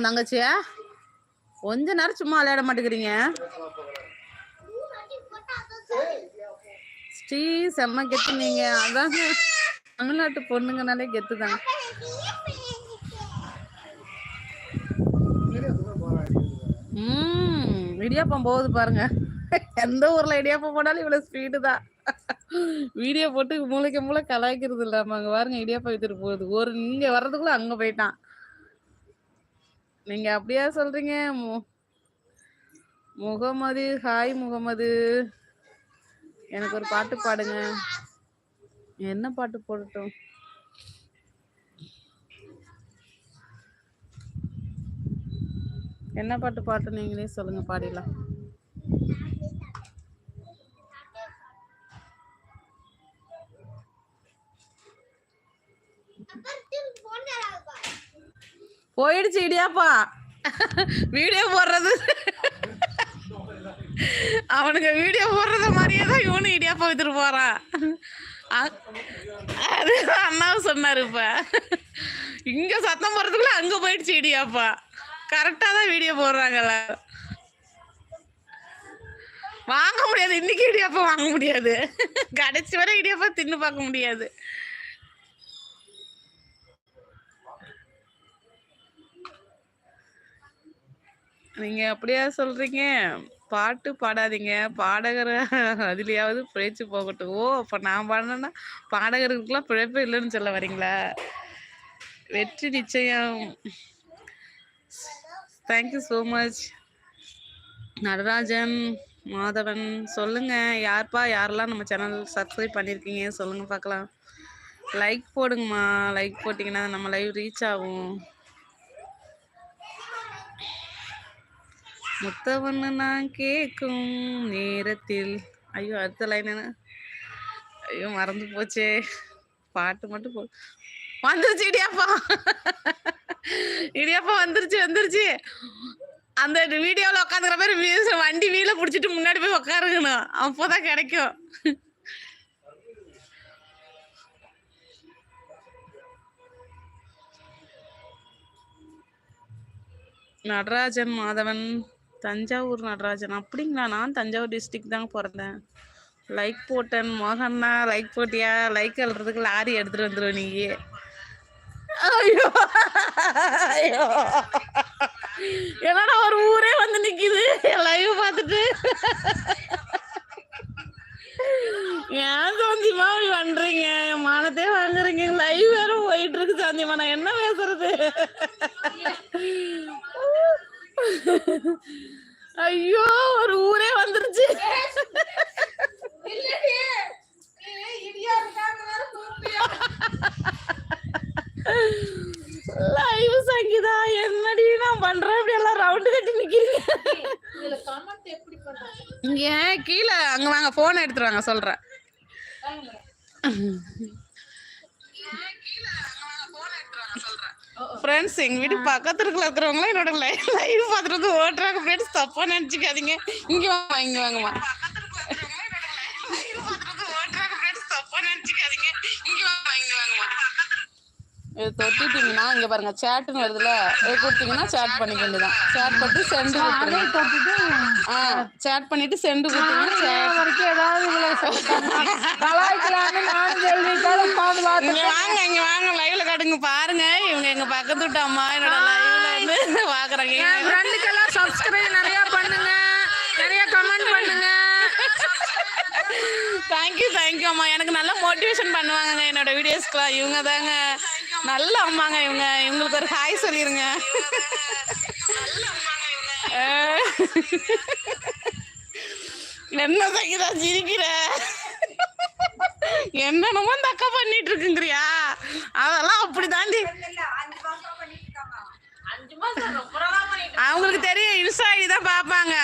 தங்கச்சியா கொஞ்ச நேரம் சும்மா விளையாட மாட்டேங்கிறீங்க. ஸ்ரீ செம்ம கெத்து நீங்க. அதாங்க தமிழ்நாட்டு பொண்ணுங்கனாலே கெத்து தாங்க. இடியாப்பம் போகுது பாருங்க. எந்த ஊர்ல இடியாப்பம் போனாலும் இவ்வளவு ஸ்பீடு தான். வீடியோ போட்டு மூளைக்கு மூளை கலாய்க்கிறது இல்லாம அங்க பாருங்க இடியாப்பம் வித்துட்டு போகுது. ஒரு இங்க வர்றதுக்குள்ள அங்க போயிட்டான். நீங்க அப்படியா சொல்றீங்க? முகமது ஹாய் முகமது, எனக்கு ஒரு பாட்டு பாடுங்க. என்ன பாட்டு போடட்டும்? என்ன பாட்டு பாட்டு நீங்களே சொல்லுங்க, பாடிடலாம். போயிடுச்சு இடியாப்பா. வீடியோ போடுறது அவனுக்கு வீடியோ போடுறத மாதிரியே தான் இவனு இடியாப்பா வித்துட்டு போறான். அது அண்ணாவும் சொன்னாரு. இப்ப இங்க சத்தம் போடுறதுக்குள்ள அங்க போயிடுச்சு இடியாப்பா. கரெக்டா தான் வீடியோ போடுறாங்கல்ல. வாங்க முடியாது இன்னைக்கு இடியாப்பா, வாங்க முடியாது. கடைசி வரை இடியாப்பா தின்னு பார்க்க முடியாது. நீங்க அப்படியா சொல்றீங்க? பாட்டு பாடாதீங்க, பாடகர் அதுலயாவது பிழைச்சு போகட்டும். ஓ, அப்ப நான் பாடினேன்னா பாடகர்களுக்கெல்லாம் பிழைப்பு இல்லைன்னு சொல்ல வரீங்களா? வெற்றி நிச்சயம். Thank you so much. Natarajan Madhavan சொல்லுங்க, யார்ப்பா யாரெல்லாம் நம்ம சேனல் சப்ஸ்கிரைப் பண்ணியிருக்கீங்க சொல்லுங்க பார்க்கலாம். லைக் போடுங்கம்மா, லைக் போட்டிங்கன்னா நம்ம லைவ் ரீச் ஆகும். முத்தவன்னு நான் கேட்கும் நேரத்தில், ஐயோ அடுத்த லைன் என்ன? ஐயோ மறந்து போச்சே. பாட்டு மட்டும் வந்துருச்சு இடியாப்பா. இடியாப்பா வந்துருச்சு. அந்த வீடியோவில் உட்காந்துக்கிற மாதிரி வண்டி வீல பிடிச்சிட்டு முன்னாடி போய் உட்காருங்கணும், அப்போதான் கிடைக்கும். நடராஜன் மாதவன், தஞ்சாவூர் நடராஜன். அப்படிங்களா? நான் தஞ்சாவூர் டிஸ்ட்ரிக்ட் தாங்க பிறந்தேன். லைக் போட்டேன் மோகன்னா. லைக் போட்டியா? லைக் எழுறதுக்கு லாரி எடுத்துட்டு வந்துடும் நீங்க. ஐயோ ஐயோ, என்னடா ஒரு ஊரே வந்து நிக்குது லைவ் பார்த்துட்டு. ஏன் சாந்திமா பண்றீங்க? மானத்தே வாங்குறீங்க. லைவ் வேற போயிட்டு இருக்கு சாந்திமா, நான் என்ன பேசுறது? ஐயோ ஒரு ஊரே வந்துருச்சு. லைவ் சங்கீதா, என்னடி நான் பண்றேன்? இப்படி எல்லாம் ரவுண்டு கட்டி நிக்கிறீங்க. இங்க கீழே அங்க வாங்க, போன் எடுத்துருவாங்க சொல்றேன். ஃப்ரெண்ட்ஸ், எங்க வீட்டு பக்கத்துல இருக்கிறவங்களாம் என்னோட லைவ் பார்த்துட்டு ஓட்டுறாங்க. ஃப்ரெண்ட்ஸ் தப்பா நினைச்சுக்காதீங்க. இங்க வாங்கம்மா. இது தொட்டிட்டீங்கன்னா இங்க பாருங்க சேட்டுன்னு வருதுல, இது கொடுத்தீங்கன்னா சேட் பண்ணிக்க வேண்டியதான். சேட் பண்ணி சென்டு கொடுத்துருங்க. சேட் பண்ணிட்டு சென்டு கொடுத்தீங்கன்னா இங்க வாங்க லைவ்ல காட்டுங்க பாருங்க. இவங்க எங்க பக்கத்து விட்டு அம்மா என்னோட லைவ்ல இருந்து பாக்குறாங்க. ஃப்ரெண்டுக்கெல்லாம் சப்ஸ்கிரைப் நிறைய பண்ணுங்க, நிறைய கமெண்ட் பண்ணுங்க. தேங்க்யூ அம்மா. எனக்கு நல்ல மோட்டிவேஷன் பண்ணுவாங்க என்னோட வீடியோஸ்க்குலாம். இவங்க தாங்க நல்ல அம்மாங்க. இவங்களுக்கு ஒரு ஹாய் சொல்லிருங்க. என்ன சங்கீதா சிரிக்கிற? என்னென்னமோ தக்கா பண்ணிட்டு இருக்குங்கிறியா? அதெல்லாம் அப்படி தாண்டி அவங்களுக்கு தெரியும். இன்ஸ்டா ஐடி தான் பாப்பாங்க.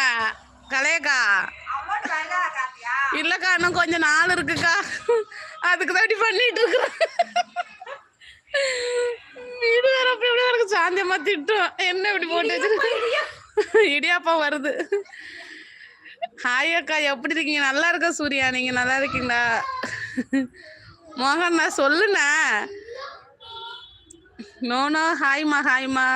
கலையக்கா இல்லக்கா, இன்னும் கொஞ்சம் நாள் இருக்குக்கா, அதுக்கு தான் இப்படி பண்ணிட்டு இருக்கிறேன். வீடு வேற அப்படி எப்படி எனக்கு சாந்தியமா திட்டும். என்ன இப்படி போட்டு வச்சிருக்க? இடியாப்பா வருது. ஹாய் அக்கா, எப்படி இருக்கீங்க? நல்லா இருக்கா சூர்யா, நீங்க நல்லா இருக்கீங்களா? மோகன் நான் சொல்லுண்ண. நோனோ ஹாய்மா.